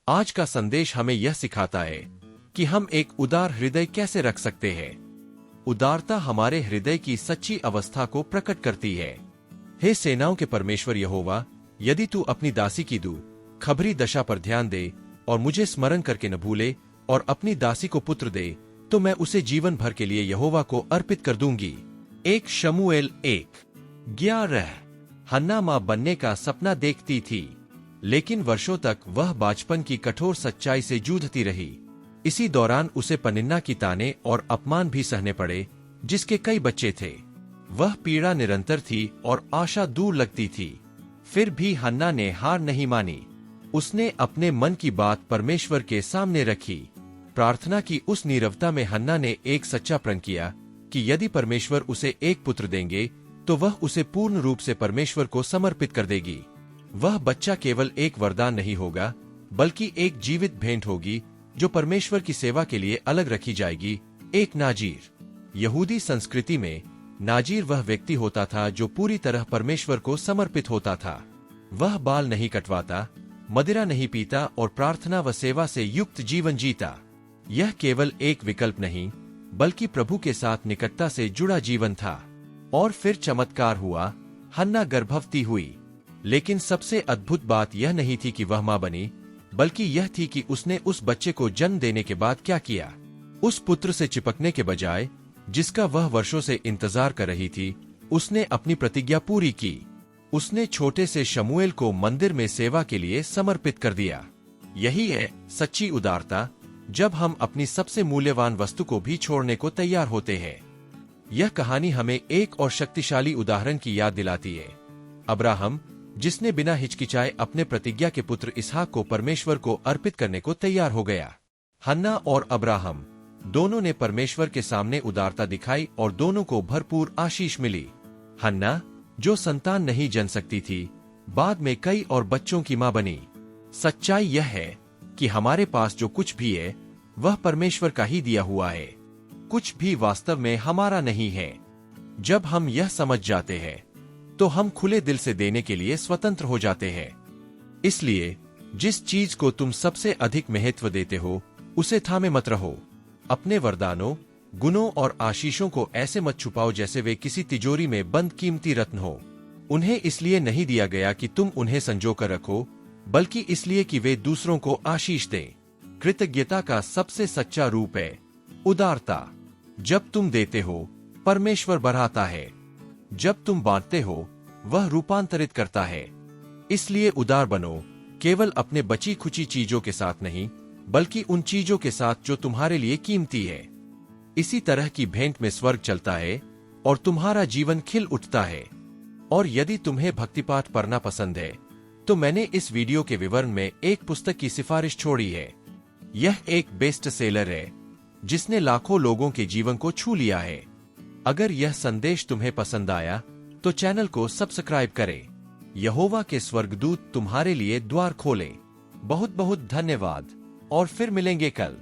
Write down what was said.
आज का संदेश हमें यह सिखाता है कि हम एक उदार हृदय कैसे रख सकते हैं। उदारता हमारे हृदय की सच्ची अवस्था को प्रकट करती है। हे सेनाओं के परमेश्वर यहोवा, यदि तू अपनी दासी की खबरी दशा पर ध्यान दे और मुझे स्मरण करके न भूले और अपनी दासी को पुत्र दे, तो मैं उसे जीवन भर के लिए यहोवा को अर्पित कर दूंगी। 1 शमूएल 1:11। हन्ना मां बनने का सपना देखती थी, लेकिन वर्षों तक वह बाचपन की कठोर सच्चाई से जूझती रही। इसी दौरान उसे पनिन्ना की ताने और अपमान भी सहने पड़े, जिसके कई बच्चे थे। वह पीड़ा निरंतर थी और आशा दूर लगती थी। फिर भी हन्ना ने हार नहीं मानी। उसने अपने मन की बात परमेश्वर के सामने रखी। प्रार्थना की उस नीरवता में हन्ना ने एक सच्चा प्रण किया कि यदि परमेश्वर उसे एक पुत्र देंगे तो वह उसे पूर्ण रूप से परमेश्वर को समर्पित कर देगी। वह बच्चा केवल एक वरदान नहीं होगा, बल्कि एक जीवित भेंट होगी जो परमेश्वर की सेवा के लिए अलग रखी जाएगी। एक नाजीर। यहूदी संस्कृति में नाजीर वह व्यक्ति होता था जो पूरी तरह परमेश्वर को समर्पित होता था। वह बाल नहीं कटवाता, मदिरा नहीं पीता और प्रार्थना व सेवा से युक्त जीवन जीता। यह केवल एक विकल्प नहीं, बल्कि प्रभु के साथ निकटता से जुड़ा जीवन था। और फिर चमत्कार हुआ, हन्ना गर्भवती हुई। लेकिन सबसे अद्भुत बात यह नहीं थी कि वह मां बनी, बल्कि यह थी कि उसने उस बच्चे को जन्म देने के बाद क्या किया। उस पुत्र से चिपकने के बजाय, जिसका वह वर्षों से इंतजार कर रही थी, उसने अपनी प्रतिज्ञा पूरी की। उसने छोटे से शमूएल को मंदिर में सेवा के लिए समर्पित कर दिया। यही है सच्ची उदारता, जब हम अपनी सबसे मूल्यवान वस्तु को भी छोड़ने को तैयार होते हैं। यह कहानी हमें एक और शक्तिशाली उदाहरण की याद दिलाती है। अब्राहम, जिसने बिना हिचकिचाए अपने प्रतिज्ञा के पुत्र इसहाक को परमेश्वर को अर्पित करने को तैयार हो गया। हन्ना और अब्राहम दोनों ने परमेश्वर के सामने उदारता दिखाई और दोनों को भरपूर आशीष मिली। हन्ना, जो संतान नहीं जन सकती थी, बाद में कई और बच्चों की मां बनी। सच्चाई यह है कि हमारे पास जो कुछ भी है, वह परमेश्वर का ही दिया हुआ है। कुछ भी वास्तव में हमारा नहीं है। जब हम यह समझ जाते हैं, तो हम खुले दिल से देने के लिए स्वतंत्र हो जाते हैं। इसलिए जिस चीज को तुम सबसे अधिक महत्व देते हो, उसे थामे मत रहो। अपने वरदानों, गुणों और आशीषों को ऐसे मत छुपाओ जैसे वे किसी तिजोरी में बंद कीमती रत्न हो। उन्हें इसलिए नहीं दिया गया कि तुम उन्हें संजो कर रखो, बल्कि इसलिए कि वे दूसरों को आशीष दें। कृतज्ञता का सबसे सच्चा रूप है उदारता। जब तुम देते हो, परमेश्वर बढ़ाता है। जब तुम बांटते हो, वह रूपांतरित करता है। इसलिए उदार बनो, केवल अपने बची खुची चीजों के साथ नहीं, बल्कि उन चीजों के साथ जो तुम्हारे लिए कीमती है। इसी तरह की भेंट में स्वर्ग चलता है और तुम्हारा जीवन खिल उठता है। और यदि तुम्हें भक्तिपाठ पढ़ना पसंद है, तो मैंने इस वीडियो के विवरण में एक पुस्तक की सिफारिश छोड़ी है। यह एक बेस्ट सेलर है, जिसने लाखों लोगों के जीवन को छू लिया है। अगर यह संदेश तुम्हें पसंद आया, तो चैनल को सब्सक्राइब करें। यहोवा के स्वर्गदूत तुम्हारे लिए द्वार खोलें। बहुत बहुत धन्यवाद और फिर मिलेंगे कल।